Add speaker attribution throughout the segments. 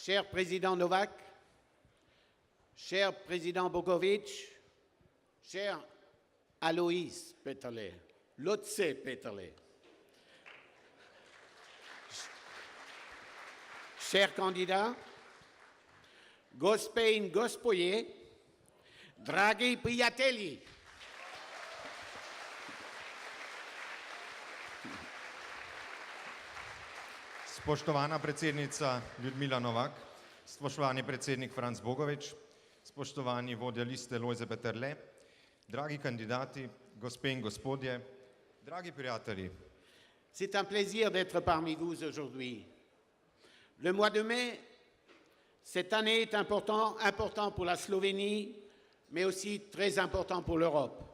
Speaker 1: Cher Président Novak, cher Président Bogovic, cher Alois Peterle, Lotse Peterle, chers candidats, Gospein Gospoye, dragi prijatelji.
Speaker 2: Spoštovana predsednica Ljudmila Novak, spoštovani predsednik Franc Bogovič, spoštovani vodja liste Lojze Peterle, dragi kandidati, gospe in gospodje, dragi prijatelji.
Speaker 1: C'est un plaisir d'être parmi vous aujourd'hui. Le mois de mai, cette année est important pour la Slovénie, mais aussi très important pour l'Europe.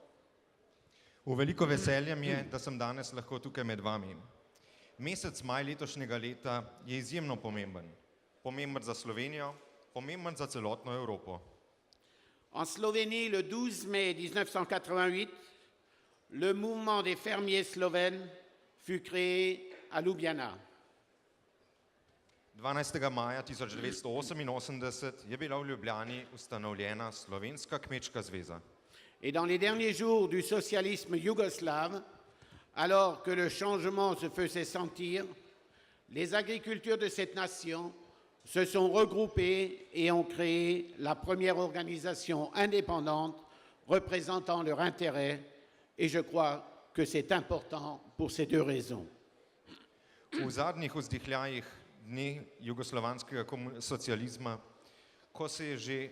Speaker 2: V veliko veselje mi je, da sem danes lahko tukaj med vami. Mesec maj letošnjega leta je izjemno pomemben. Pomemben za Slovenijo, pomemben za celotno Evropo.
Speaker 1: En Slovénie, le 12 mai 1988, le mouvement des fermiers slovènes fut créé à Ljubljana.
Speaker 2: 12. maja 1988 je bila v Ljubljani ustanovljena Slovenska kmečka zveza.
Speaker 1: Et dans les derniers jours du socialisme yougoslave, alors que le changement se faisait sentir, les agriculteurs de cette nation se sont regroupés et ont créé la première organisation indépendante représentant leurs intérêts, et je crois que c'est important pour ces deux raisons.
Speaker 2: V zadnjih vzdihljajih dni jugoslovanskega socializma, ko se je že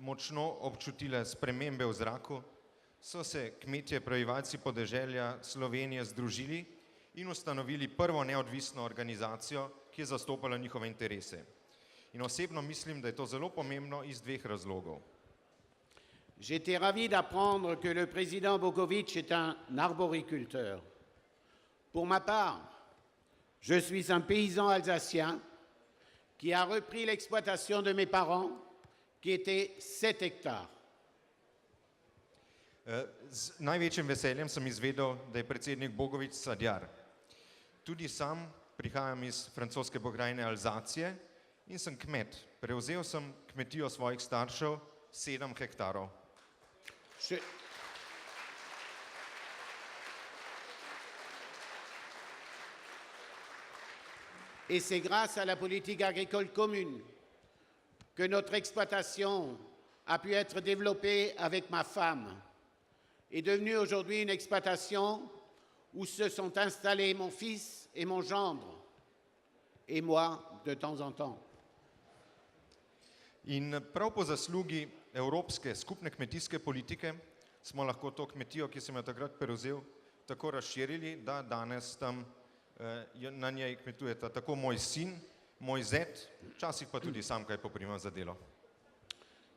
Speaker 2: močno občutile spremembe v zraku, so se kmetje, prebivalci podeželja Slovenije združili in ustanovili prvo neodvisno organizacijo, ki je zastopala njihove interese. In osebno mislim, da je to zelo pomembno iz dveh razlogov.
Speaker 1: J'étais ravi d'apprendre que le président Bogovic est un arboriculteur. Pour ma part, je suis un paysan alsacien qui a repris l'exploitation de mes parents, qui était 7 hectares.
Speaker 2: Z največjim veseljem sem izvedel, da je predsednik Bogovič sadjar. Tudi sam prihajam iz francoske pokrajine Alzacije in sem kmet. Prevzel sem kmetijo svojih staršev 7 hektarov.
Speaker 1: Et c'est grâce à la politique agricole commune que notre exploitation a pu être développée avec ma femme, est devenue aujourd'hui une exploitation où se sont installés mon fils et mon gendre, et moi de temps en temps.
Speaker 2: In prav po zaslugi evropske skupne kmetijske politike smo lahko to kmetijo, ki sem jo takrat prevzel, tako razširili, da danes tam na njej kmetujeta tako moj sin, moj zet, včasih pa tudi sam kaj poprimam za delo.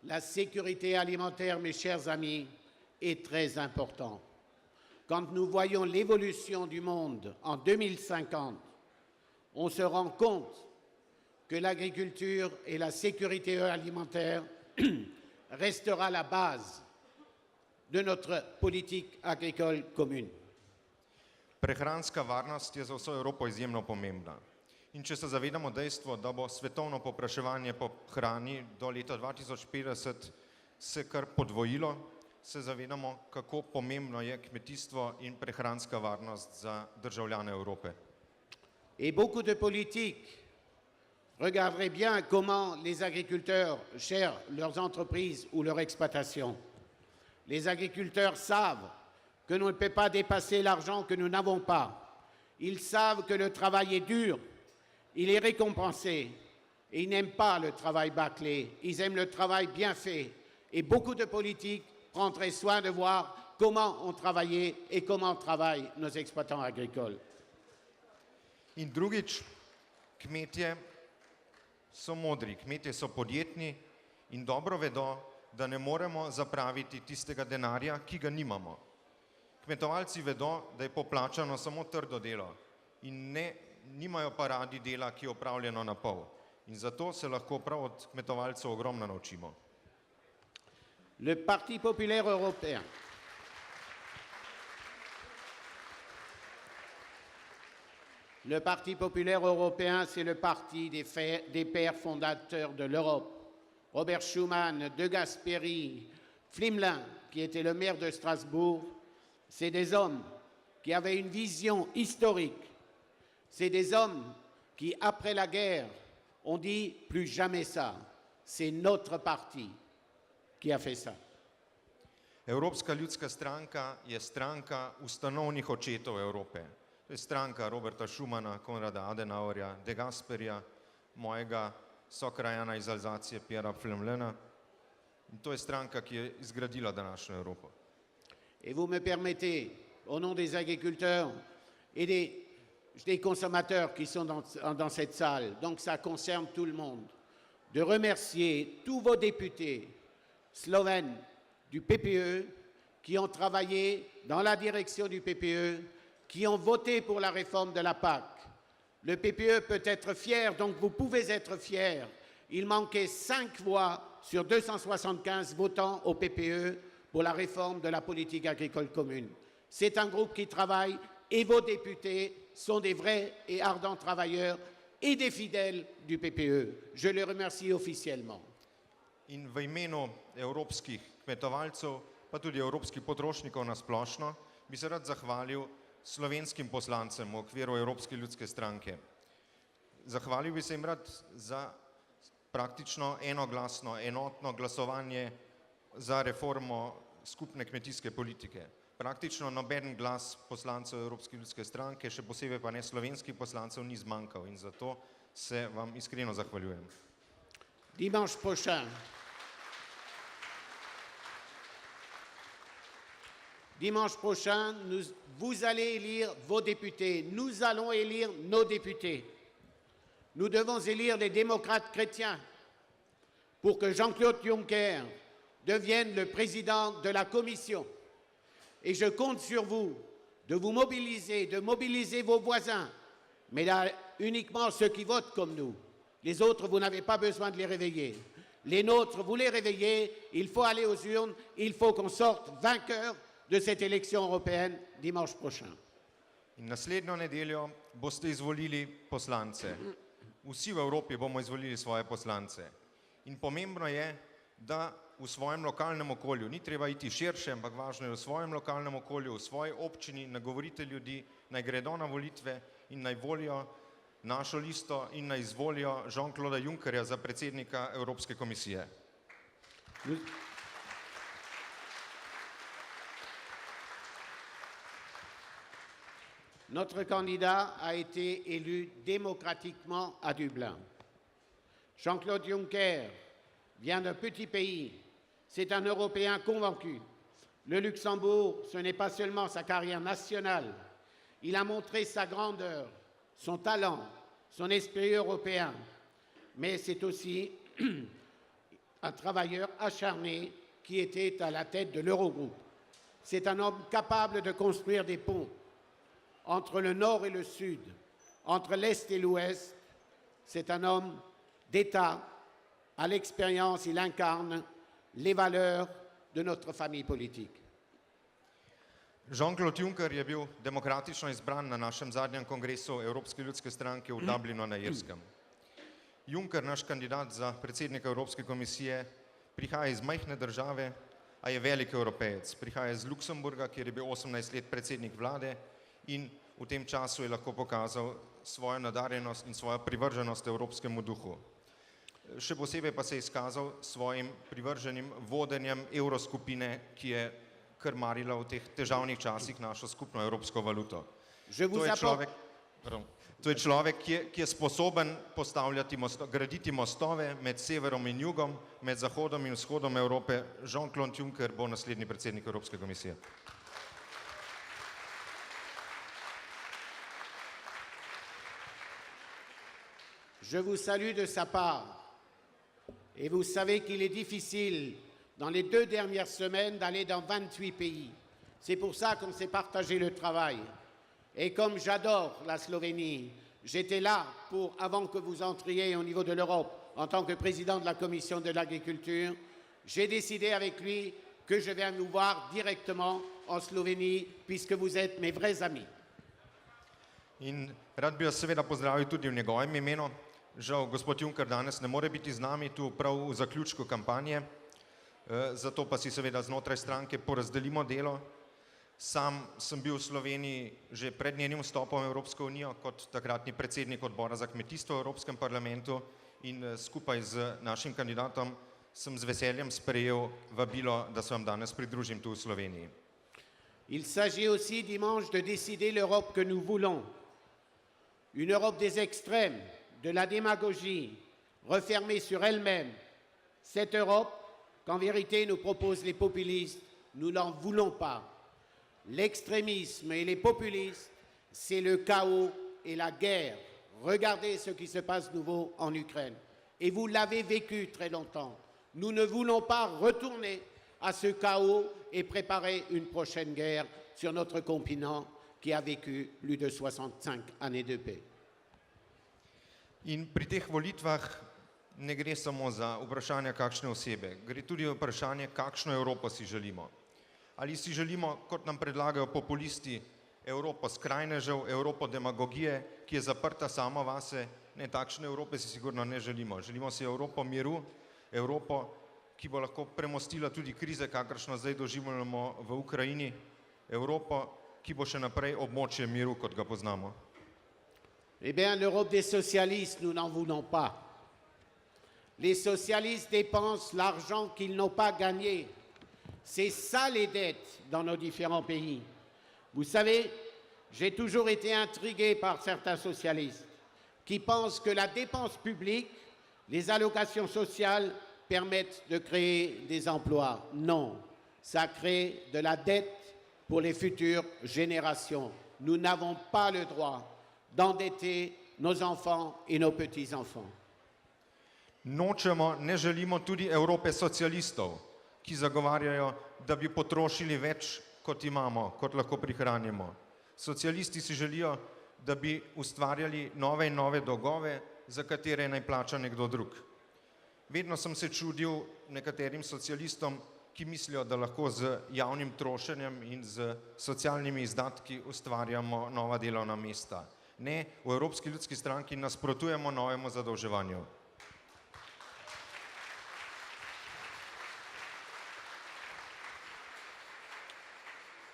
Speaker 1: La sécurité alimentaire, mes chers amis, est très important. Quand nous voyons l'évolution du monde en 2050, on se rend compte que l'agriculture et la sécurité alimentaire restera la base de notre politique agricole commune.
Speaker 2: Prehranska varnost je za vso Evropo izjemno pomembna. In če se zavedamo dejstvo, da bo svetovno povpraševanje po hrani do leta 2050 se kar podvojilo, se zavedamo, kako pomembno je kmetijstvo in prehranska varnost za državljane Evrope.
Speaker 1: Et beaucoup de politiques regarderaient bien comment les agriculteurs gèrent leurs entreprises ou leur exploitation. Les agriculteurs savent que l'on ne peut pas dépasser l'argent que nous n'avons pas. Ils savent que le travail est dur, il est récompensé, et ils n'aiment pas le travail bâclé, ils aiment le travail bien fait. Et beaucoup de politiques prendraient soin de voir comment on travaillait et comment travaillent nos exploitants agricoles.
Speaker 2: In drugič, kmetje so modri, kmetje so podjetni in dobro vedo, da ne moremo zapraviti tistega denarja, ki ga nimamo. Kmetovalci vedo, da je poplačano samo trdo delo in nimajo pa radi dela, ki je opravljeno na pol. In zato se lahko prav od kmetovalcev ogromno naučimo.
Speaker 1: Le Parti populaire européen Le Parti populaire européen, c'est le parti des pères fondateurs de l'Europe. Robert Schuman, De Gasperi, Flimelin, qui était le maire de Strasbourg, c'est des hommes qui avaient une vision historique. C'est des hommes qui, après la guerre, ont dit plus jamais ça. C'est notre parti qui a fait ça.
Speaker 2: Evropska ljudska stranka je stranka ustanovnih očetov Evrope. To je stranka Roberta Schumana, Konrada Adenauerja, De Gasperija, mojega sokrajana iz Alzacije, Pierra Flemlena. In to je stranka, ki je izgradila današnjo Evropo.
Speaker 1: Et vous me permettez, au nom des agriculteurs et des consommateurs qui sont dans cette salle, donc ça concerne tout le monde, de remercier tous vos députés slovènes du PPE qui ont travaillé dans la direction du PPE, qui ont voté pour la réforme de la PAC. Le PPE peut être fier, donc vous pouvez être fiers. Il manquait 5 voix sur 275 votants au PPE pour la réforme de la politique agricole commune. C'est un groupe qui travaille et vos députés sont des vrais et ardents travailleurs et des fidèles du PPE. Je les remercie officiellement.
Speaker 2: In v imenu evropskih kmetovalcev, pa tudi evropskih potrošnikov na splošno, bi se rad zahvalil slovenskim poslancem v okviru Evropske ljudske stranke. Zahvalil bi se jim rad za praktično enoglasno, enotno glasovanje za reformo skupne kmetijske politike. Praktično noben glas poslancev Evropske ljudske stranke, še posebej pa ne slovenskih poslancev, ni zmanjkal in zato se vam iskreno zahvaljujem.
Speaker 1: Dimanche prochain, vous allez élire vos députés. Nous allons élire nos députés. Nous devons élire les démocrates chrétiens pour que Jean-Claude Juncker devienne le président de la Commission. Et je compte sur vous de vous mobiliser, de mobiliser vos voisins, mais là, uniquement ceux qui votent comme nous. Les autres, vous n'avez pas besoin de les réveiller. Les nôtres, vous les réveillez, il faut aller aux urnes, il faut qu'on sorte vainqueur de cette élection européenne dimanche prochain.
Speaker 2: In naslednjo nedeljo boste izvolili poslance. Vsi v Evropi bomo izvolili svoje poslance. In pomembno je, da v svojem lokalnem okolju, ni treba iti širše, ampak važno je v svojem lokalnem okolju, v svoji občini, nagovorite ljudi, naj gredo na volitve in naj volijo našo listo in naj izvolijo Jean-Claude Junckerja za predsednika Evropske komisije.
Speaker 1: Notre candidat a été élu démocratiquement à Dublin. Jean-Claude Juncker vient d'un petit pays. C'est un Européen convaincu. Le Luxembourg, ce n'est pas seulement sa carrière nationale. Il a montré sa grandeur, son talent, son esprit européen. Mais c'est aussi un travailleur acharné qui était à la tête de l'Eurogroupe. C'est un homme capable de construire des ponts entre le nord et le sud, entre l'est et l'ouest. C'est un homme d'État. À l'expérience, il incarne les valeurs de notre famille politique.
Speaker 2: Jean-Claude Juncker je bil demokratično izbran na našem zadnjem kongresu Evropske ljudske stranke v Dublinu na Irskem. Juncker, naš kandidat za predsednika Evropske komisije, prihaja iz majhne države, a je velik Evropejec. Prihaja iz Luksemburga, kjer je bil 18 let predsednik vlade in v tem času je lahko pokazal svojo nadarjenost in svojo privrženost evropskemu duhu. Še posebej pa se je izkazal svojim privrženim vodenjem evroskupine, ki je krmarila v teh težavnih časih našo skupno evropsko valuto. To je človek, ki je sposoben postavljati graditi mostove med severom in jugom, med zahodom in vzhodom Evrope. Jean-Claude Juncker bo naslednji predsednik Evropske komisije.
Speaker 1: Je vous salue de sa part. Et vous savez qu'il est difficile, dans les 2 dernières semaines, d'aller dans 28 pays. C'est pour ça qu'on s'est partagé le travail. Et comme j'adore la Slovénie, j'étais là avant que vous entriez au niveau de l'Europe, en tant que président de la Commission de l'Agriculture, j'ai décidé avec lui que je viens vous voir directement en Slovénie, puisque vous êtes mes vrais amis.
Speaker 2: In rad bi vas seveda pozdravil tudi v njegovem imenu. Žal, gospod Juncker danes ne more biti z nami tu prav v zaključku kampanje, zato pa si seveda znotraj stranke porazdelimo delo. Sam sem bil v Sloveniji že pred njenim vstopom v Evropsko unijo kot takratni predsednik odbora za kmetijstvo v Evropskem parlamentu in skupaj z našim kandidatom sem z veseljem sprejel vabilo, da se vam danes pridružim tu v Sloveniji.
Speaker 1: Il s'agit aussi dimanche de décider l'Europe que nous voulons. Une Europe des extrêmes, de la démagogie, refermée sur elle-même. Cette Europe qu'en vérité nous proposent les populistes, nous n'en voulons pas. L'extrémisme et les populistes, c'est le chaos et la guerre. Regardez ce qui se passe nouveau en Ukraine. Et vous l'avez vécu très longtemps. Nous ne voulons pas retourner à ce chaos et préparer une prochaine guerre sur notre continent qui a vécu plus de 65 années de paix.
Speaker 2: In pri teh volitvah ne gre samo za vprašanje kakšne osebe, gre tudi o vprašanje, kakšno Evropo si želimo. Ali si želimo, kot nam predlagajo populisti, Evropo skrajnežev, Evropo demagogije, ki je zaprta sama vase? Ne, takšne Evrope si sigurno ne želimo. Želimo si Evropo miru, Evropo, ki bo lahko premostila tudi krize, kakršno zdaj doživljamo v Ukrajini, Evropo, ki bo še naprej območje miru, kot ga poznamo.
Speaker 1: Eh bien, l'Europe des socialistes, nous n'en voulons pas. Les socialistes dépensent l'argent qu'ils n'ont pas gagné. C'est ça les dettes dans nos différents pays. Vous savez, j'ai toujours été intrigué par certains socialistes qui pensent que la dépense publique, les allocations sociales permettent de créer des emplois. Non, ça crée de la dette pour les futures générations. Nous n'avons pas le droit d'endetter nos enfants et nos petits-enfants.
Speaker 2: Nočemo, ne želimo tudi Evrope socialistov, ki zagovarjajo, da bi potrošili več, kot imamo, kot lahko prihranimo. Socialisti si želijo, da bi ustvarjali nove in nove dolgove, za katere naj plača nekdo drug. Vedno sem se čudil nekaterim socialistom, ki mislijo, da lahko z javnim trošenjem in z socialnimi izdatki ustvarjamo nova delovna mesta. Ne, v Evropski ljudski stranki nasprotujemo novemu zadolževanju.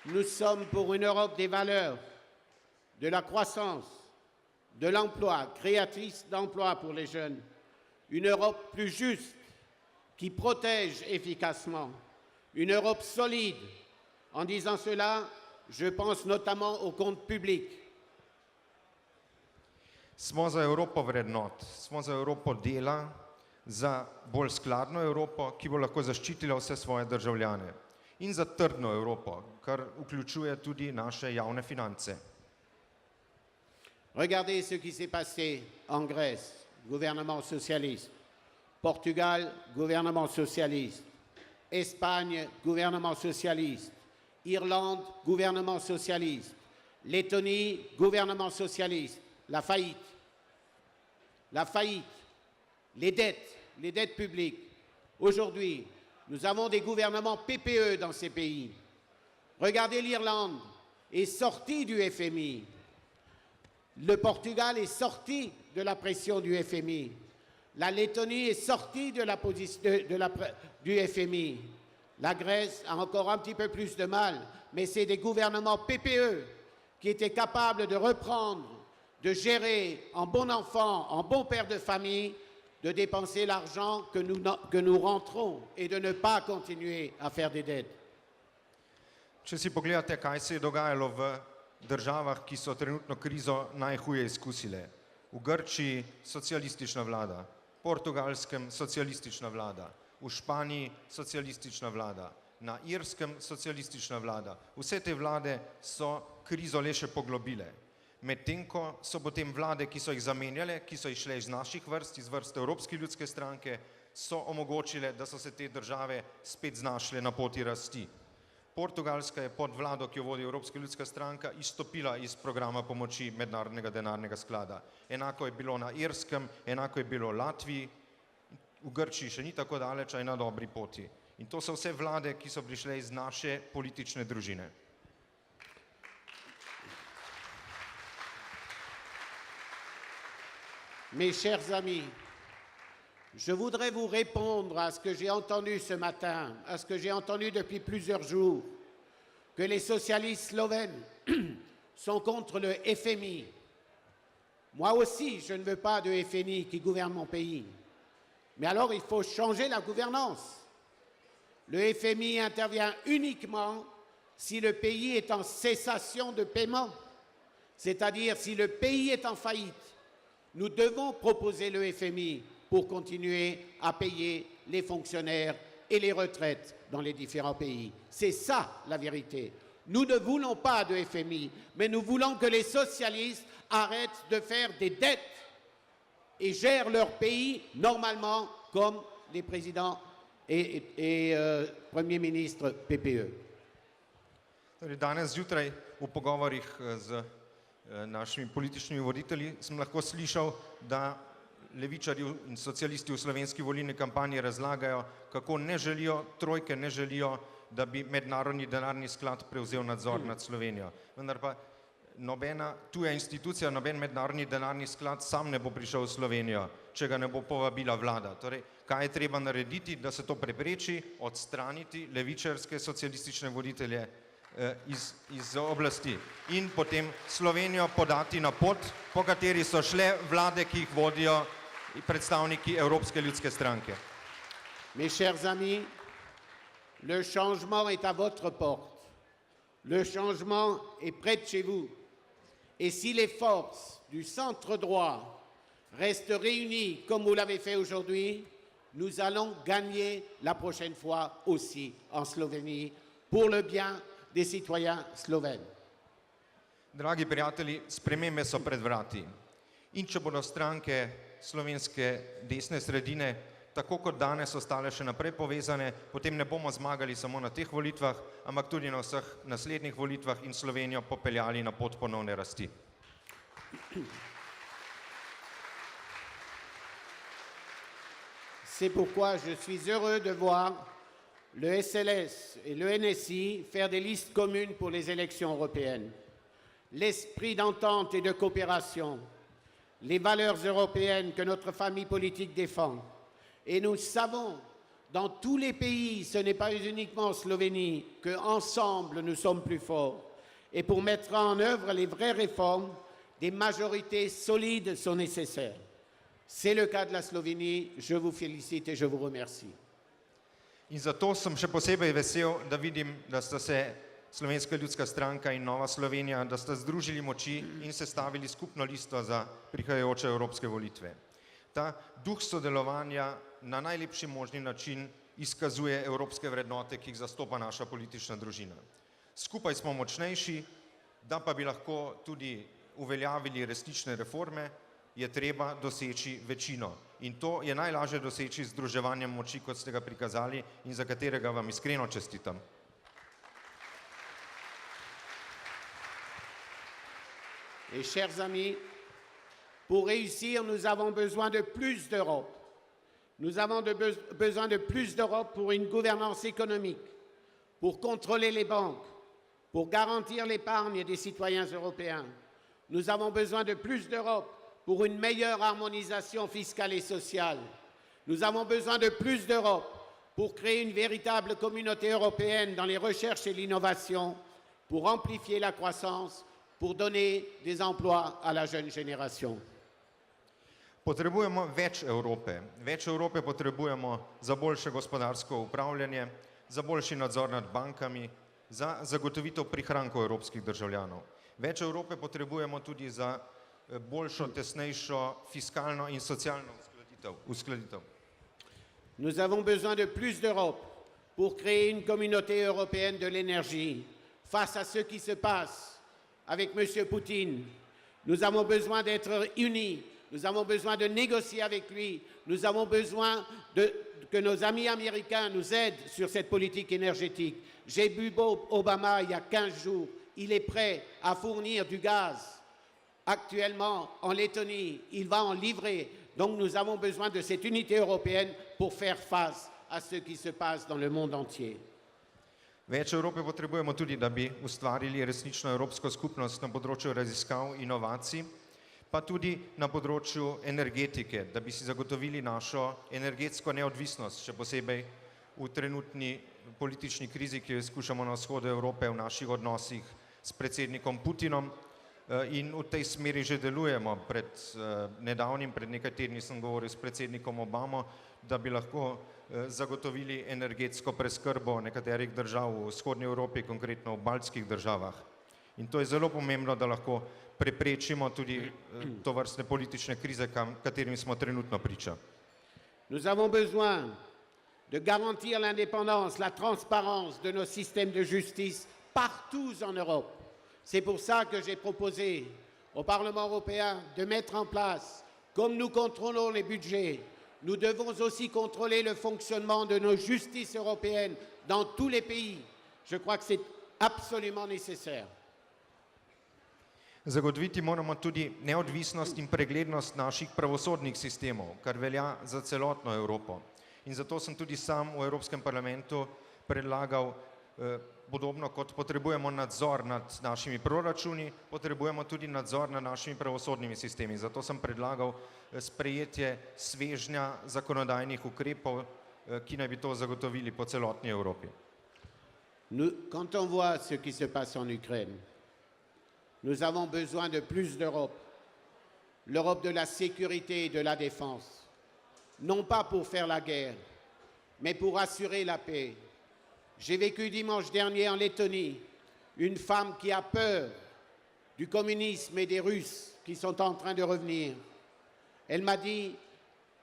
Speaker 1: Nous sommes pour une Europe des valeurs, de la croissance, de l'emploi, créatrice d'emplois pour les jeunes. Une Europe plus juste, qui protège efficacement. Une Europe solide. En disant cela, je pense notamment aux comptes publics.
Speaker 2: Smo za Evropo vrednot, smo za Evropo dela, za bolj skladno Evropo, ki bo lahko zaščitila vse svoje državljane. In za trdno Evropo, kar vključuje tudi naše javne finance.
Speaker 1: Regardez ce qui s'est passé en Grèce, gouvernement socialiste. Portugal, gouvernement socialiste. Espagne, gouvernement socialiste. Irlande, gouvernement socialiste. Lettonie, gouvernement socialiste. La faillite, les dettes publiques. Aujourd'hui, nous avons des gouvernements PPE dans ces pays. Regardez, l'Irlande est sortie du FMI. Le Portugal est sorti de la pression du FMI. La Lettonie est sortie du FMI. La Grèce a encore un petit peu plus de mal, mais c'est des gouvernements PPE qui étaient capables de reprendre, de gérer en bon enfant, en bon père de famille, de dépenser l'argent que nous rentrons et de ne pas continuer à faire des dettes.
Speaker 2: Če si pogledate, kaj se je dogajalo v državah, ki so trenutno krizo najhuje izkusile. V Grčiji socialistična vlada, Portugalskem socialistična vlada, v Španiji socialistična vlada, na Irskem socialistična vlada. Vse te vlade so krizo le še poglobile. Medtem ko so potem vlade, ki so jih zamenjale, ki so išle iz naših vrst, iz vrst Evropske ljudske stranke, so omogočile, da so se te države spet znašle na poti rasti. Portugalska je pod vlado, ki jo vodi Evropska ljudska stranka, izstopila iz programa pomoči Mednarodnega denarnega sklada. Enako je bilo na Irskem, enako je bilo v Latviji, v Grčiji še ni tako daleč, a je na dobri poti. In to so vse vlade, ki so prišle iz naše politične družine.
Speaker 1: Mes chers amis, je voudrais vous répondre à ce que j'ai entendu ce matin, à ce que j'ai entendu depuis plusieurs jours, que les socialistes slovènes sont contre le FMI. Moi aussi, je ne veux pas de FMI qui gouverne mon pays. Mais alors, il faut changer la gouvernance. Le FMI intervient uniquement si le pays est en cessation de paiement, c'est-à-dire si le pays est en faillite. Nous devons proposer le FMI pour continuer à payer les fonctionnaires et les retraites dans les différents pays. C'est ça la vérité. Nous ne voulons pas de FMI, mais nous voulons que les socialistes arrêtent de faire des dettes et gèrent leur pays normalement comme les présidents et premiers ministres PPE.
Speaker 2: Torej, danes zjutraj v pogovorih z našimi političnimi voditelji sem lahko slišal, da levičarji in socialisti v slovenski volilni kampanji razlagajo, kako ne želijo trojke, ne želijo, da bi mednarodni denarni sklad prevzel nadzor nad Slovenijo. Vendar pa nobena tuja institucija, noben mednarodni denarni sklad sam ne bo prišel v Slovenijo, če ga ne bo povabila vlada. Torej, kaj je treba narediti, da se to prepreči, odstraniti levičarske socialistične voditelje iz oblasti in potem Slovenijo podati na pot, po kateri so šle vlade, ki jih vodijo predstavniki Evropske ljudske stranke.
Speaker 1: Mes chers amis, le changement est à votre porte. Le changement est près de chez vous. Et si les forces du centre droit restent réunies comme vous l'avez fait aujourd'hui, nous allons gagner la prochaine fois aussi en Slovénie pour le bien des citoyens slovènes.
Speaker 2: Dragi prijatelji, spremembe so pred vrati. In če bodo stranke slovenske desne sredine tako kot danes ostale še naprej povezane, potem ne bomo zmagali samo na teh volitvah, ampak tudi na vseh naslednjih volitvah in Slovenijo popeljali na pot ponovne rasti.
Speaker 1: C'est pourquoi je suis heureux de voir le SLS et le NSI faire des listes communes pour les élections européennes. L'esprit d'entente et de coopération, les valeurs européennes que notre famille politique défend. Et nous savons, dans tous les pays, ce n'est pas uniquement en Slovénie, qu'ensemble nous sommes plus forts. Et pour mettre en œuvre les vraies réformes, des majorités solides sont nécessaires. C'est le cas de la Slovénie. Je vous félicite et je vous remercie.
Speaker 2: In zato sem še posebej vesel, da vidim, da sta se Slovenska ljudska stranka in Nova Slovenija, da sta združili moči in sestavili skupno listo za prihajajoče evropske volitve. Ta duh sodelovanja na najlepši možni način izkazuje evropske vrednote, ki jih zastopa naša politična družina. Skupaj smo močnejši, da pa bi lahko tudi uveljavili resnične reforme, je treba doseči večino. In to je najlažje doseči z združevanjem moči, kot ste ga prikazali in za katerega vam iskreno čestitam.
Speaker 1: Et chers amis, pour réussir, nous avons besoin de plus d'Europe. Nous avons besoin de plus d'Europe pour une gouvernance économique, pour contrôler les banques, pour garantir l'épargne des citoyens européens. Nous avons besoin de plus d'Europe pour une meilleure harmonisation fiscale et sociale. Nous avons besoin de plus d'Europe pour créer une véritable communauté européenne dans les recherches et l'innovation, pour amplifier la croissance, pour donner des emplois à la jeune génération.
Speaker 2: Potrebujemo več Evrope. Več Evrope potrebujemo za boljše gospodarsko upravljanje, za boljši nadzor nad bankami, za zagotovitev prihrankov evropskih državljanov. Več Evrope potrebujemo tudi za boljšo, tesnejšo fiskalno in socialno uskladitev.
Speaker 1: Nous avons besoin de plus d'Europe pour créer une communauté européenne de l'énergie. Face à ce qui se passe avec M. Poutine, nous avons besoin d'être unis, nous avons besoin de négocier avec lui, nous avons besoin que nos amis américains nous aident sur cette politique énergétique. J'ai vu Obama il y a 15 jours, il est prêt à fournir du gaz. Actuellement, en Lettonie, il va en livrer. Donc nous avons besoin de cette unité européenne pour faire face à ce qui se passe dans le monde entier.
Speaker 2: Več Evrope potrebujemo tudi, da bi ustvarili resnično evropsko skupnost na področju raziskav in inovacij. pa tudi na področju energetike, da bi si zagotovili našo energetsko neodvisnost, še posebej v trenutni politični krizi, ki jo skušamo na vzhodu Evrope v naših odnosih s predsednikom Putinom. In v tej smeri že delujemo. Pred nekaj tedni sem govoril s predsednikom Obamo, da bi lahko zagotovili energetsko preskrbo nekaterih držav v vzhodni Evropi, konkretno v baltskih državah. In to je zelo pomembno, da lahko preprečimo tudi tovrstne politične krize, katerim smo trenutno priča.
Speaker 1: Nous avons besoin de garantir l'indépendance, la transparence de nos systèmes de justice partout en Europe. C'est pour ça que j'ai proposé au Parlement européen de mettre en place, comme nous contrôlons les budgets, nous devons aussi contrôler le fonctionnement de nos justices européennes dans tous les pays. Je crois que c'est absolument nécessaire.
Speaker 2: Zagotoviti moramo tudi neodvisnost in preglednost naših pravosodnih sistemov, kar velja za celotno Evropo. In zato sem tudi sam v Evropskem parlamentu predlagal, podobno kot potrebujemo nadzor nad našimi proračuni, potrebujemo tudi nadzor nad našimi pravosodnimi sistemi. Zato sem predlagal sprejetje svežnja zakonodajnih ukrepov, ki naj bi to zagotovili po celotni Evropi.
Speaker 1: Quand on voit ce qui se passe en Ukraine, nous avons besoin de plus d'Europe, l'Europe de la sécurité et de la défense, non pas pour faire la guerre, mais pour assurer la paix. J'ai vécu dimanche dernier en Lettonie une femme qui a peur du communisme et des Russes qui sont en train de revenir. Elle m'a dit,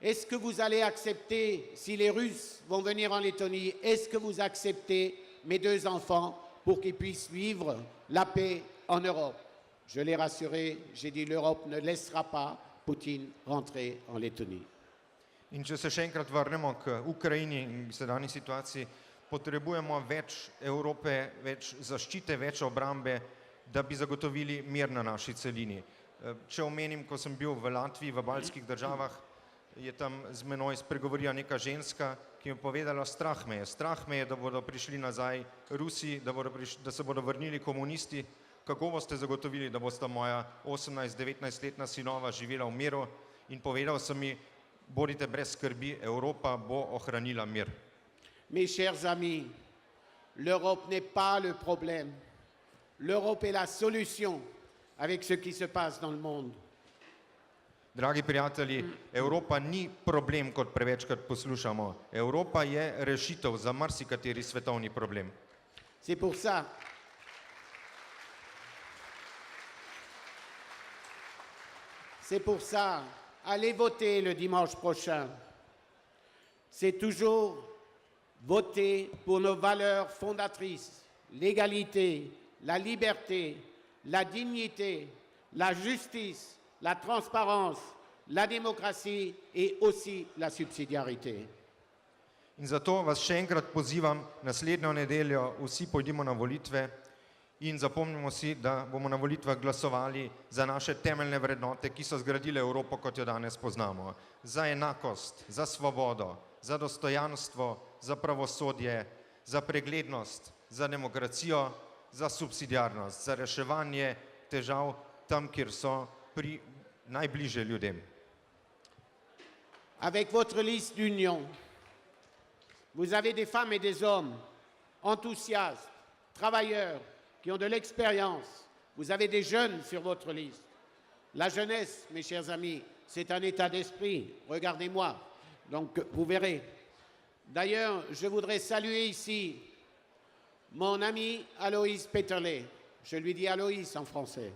Speaker 1: est-ce que vous allez accepter, si les Russes vont venir en Lettonie, est-ce que vous acceptez mes 2 enfants pour qu'ils puissent vivre la paix en Europe? Je l'ai rassuré, j'ai dit l'Europe ne laissera pas Poutine rentrer en Lettonie.
Speaker 2: In če se še enkrat vrnemo k Ukrajini in sedanji situaciji, potrebujemo več Evrope, več zaščite, več obrambe, da bi zagotovili mir na naši celini. Če omenim, ko sem bil v Latviji, v baltskih državah, je tam z menoj spregovorila neka ženska, ki mi je povedala, strah me je, da bodo prišli nazaj Rusi, da se bodo vrnili komunisti. Kako boste zagotovili, da bosta moja 18-19-letna sinova živela v miru? In povedal sem mi, bodite brez skrbi, Evropa bo ohranila mir.
Speaker 1: Mes chers amis, l'Europe n'est pas le problème. L'Europe est la solution avec ce qui se passe dans le monde.
Speaker 2: Dragi prijatelji, Evropa ni problem, kot prevečkrat poslušamo. Evropa je rešitev za marsikateri svetovni problem.
Speaker 1: C'est pour ça allez voter le dimanche prochain. C'est toujours voter pour nos valeurs fondatrices, l'égalité, la liberté, la dignité, la justice, la transparence, la démocratie et aussi la subsidiarité.
Speaker 2: In zato vas še enkrat pozivam, naslednjo nedeljo vsi pojdimo na volitve in zapomnimo si, da bomo na volitvah glasovali za naše temeljne vrednote, ki so zgradile Evropo, kot jo danes poznamo. Za enakost, za svobodo, za dostojanstvo, za pravosodje, za preglednost, za demokracijo, za subsidiarnost, za reševanje težav tam, kjer so najbližje ljudem.
Speaker 1: Avec votre liste d'union, vous avez des femmes et des hommes enthousiastes, travailleurs, qui ont de l'expérience. Vous avez des jeunes sur votre liste. La jeunesse, mes chers amis, c'est un état d'esprit. Regardez-moi. Donc, vous verrez. D'ailleurs, je voudrais saluer ici mon ami Aloïs Peterle. Je lui dis Aloïs en français,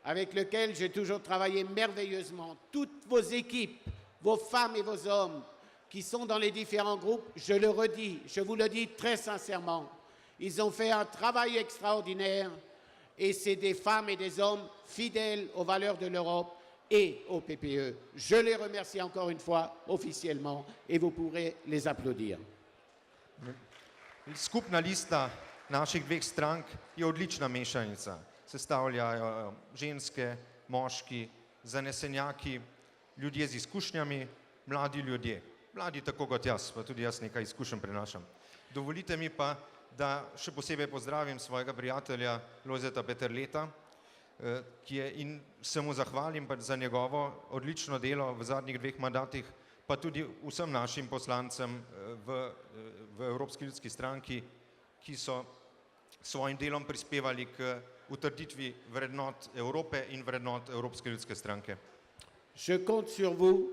Speaker 1: avec lequel j'ai toujours travaillé merveilleusement. Toutes vos équipes, vos femmes et vos hommes qui sont dans les différents groupes, je le redis, je vous le dis très sincèrement, ils ont fait un travail extraordinaire et c'est des femmes et des hommes fidèles aux valeurs de l'Europe et au PPE. Je les remercie encore une fois officiellement et vous pourrez les applaudir.
Speaker 2: Skupna lista naših 2 strank je odlična mešanica. Sestavljajo ženske, moški, zanesenjaki, ljudje z izkušnjami, mladi ljudje. Mladi tako kot jaz, pa tudi jaz nekaj izkušenj prenašam. Dovolite mi pa, da še posebej pozdravim svojega prijatelja Lojzeta Peterleta, in se mu zahvalim pač za njegovo odlično delo v zadnjih 2 mandatih, pa tudi vsem našim poslancem v Evropski ljudski stranki, ki so svojim delom prispevali k utrditvi vrednot Evrope in vrednot Evropske ljudske stranke.
Speaker 1: Je compte sur vous,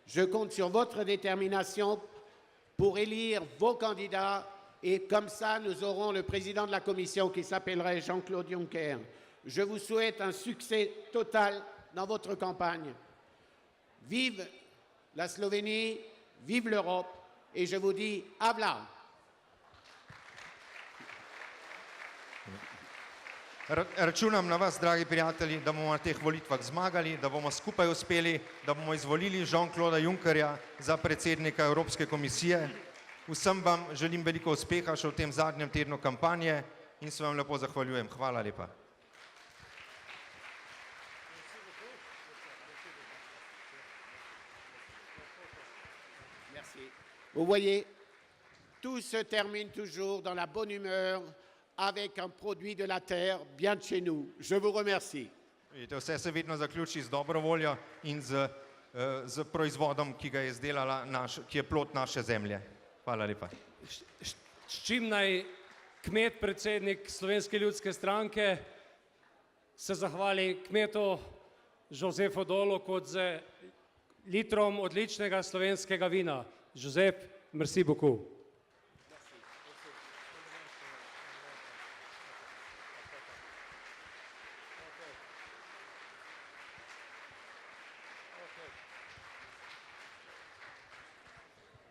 Speaker 1: je compte sur votre détermination pour élire vos candidats et comme ça nous aurons le président de la commission qui s'appellerait Jean-Claude Juncker. Je vous souhaite un succès total dans votre campagne. Vive la Slovénie, vive l'Europe et je vous dis habla.
Speaker 2: Računam na vas, dragi prijatelji, da bomo na teh volitvah zmagali, da bomo skupaj uspeli, da bomo izvolili Jean-Clauda Junckerja za predsednika Evropske komisije. Vsem vam želim veliko uspeha še v tem zadnjem tednu kampanje in se vam lepo zahvaljujem. Hvala lepa.
Speaker 1: Merci. Vous voyez, tout se termine toujours dans la bonne humeur avec un produit de la terre bien de chez nous. Je vous remercie.
Speaker 2: Vidite, vse se vedno zaključi z dobro voljo in z proizvodom, ki ga je izdelala ki je plod naše zemlje. Hvala lepa.
Speaker 3: S čim naj kmet, predsednik Slovenske ljudske stranke, se zahvali kmetu Jozefu Dolu kot z litrom odličnega slovenskega vina. Jozef, merci beaucoup.